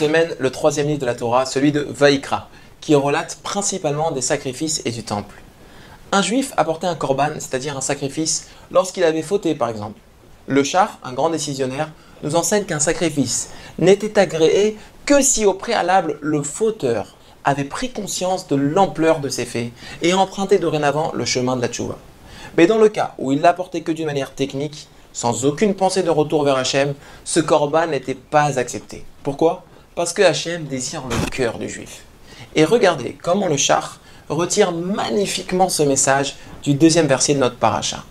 semaine le troisième livre de la Torah, celui de Vaïkra, qui relate principalement des sacrifices et du temple. Un juif apportait un korban, c'est-à-dire un sacrifice, lorsqu'il avait fauté par exemple. Le Char, un grand décisionnaire, nous enseigne qu'un sacrifice n'était agréé que si au préalable le fauteur avait pris conscience de l'ampleur de ses faits et emprunté dorénavant le chemin de la tchouva. Mais dans le cas où il l'apportait que d'une manière technique, sans aucune pensée de retour vers Hachem, ce korban n'était pas accepté. Pourquoi? Parce que Hachem désire le cœur du juif. Et regardez comment le Char retire magnifiquement ce message du deuxième verset de notre paracha.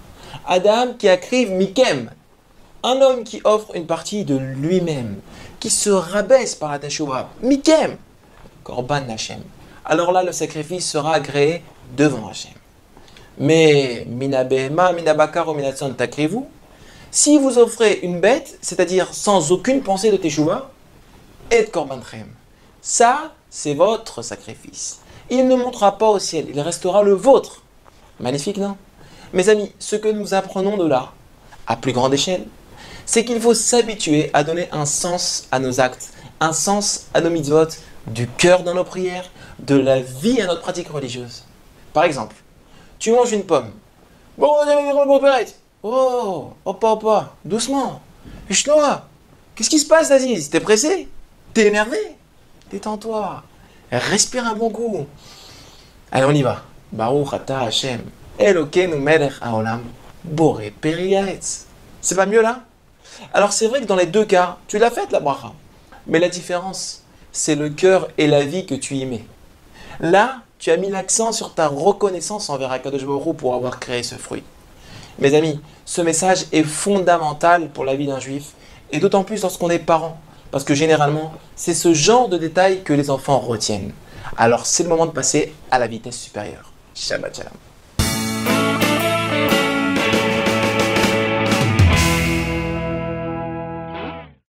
Adam qui acrive Mikem, un homme qui offre une partie de lui-même, qui se rabaisse par la teshuva, Mikem, Korban Hachem. Alors là, le sacrifice sera agréé devant Hachem. Mais Minabehema, Minabakar ou Minatson takrivou, si vous offrez une bête, c'est-à-dire sans aucune pensée de teshuva, et de Korban Chem, ça, c'est votre sacrifice. Il ne montera pas au ciel, il restera le vôtre. Magnifique, non? Mes amis, ce que nous apprenons de là, à plus grande échelle, c'est qu'il faut s'habituer à donner un sens à nos actes, un sens à nos mitzvot, du cœur dans nos prières, de la vie à notre pratique religieuse. Par exemple, tu manges une pomme. Bon, opa, doucement. Ishnoa, qu'est-ce qui se passe, Aziz? T'es pressé? T'es énervé? Détends-toi. Respire un bon coup. Allez, on y va. Baruch ata Hashem, Elokeinu melech haolam, boré periyaetz. C'est pas mieux là? Alors c'est vrai que dans les deux cas, tu l'as faite la bracha. Mais la différence, c'est le cœur et la vie que tu y mets. Là, tu as mis l'accent sur ta reconnaissance envers Akadosh Baruch Hu pour avoir créé ce fruit. Mes amis, ce message est fondamental pour la vie d'un juif, et d'autant plus lorsqu'on est parent. Parce que généralement, c'est ce genre de détails que les enfants retiennent. Alors c'est le moment de passer à la vitesse supérieure. Shabbat shalom.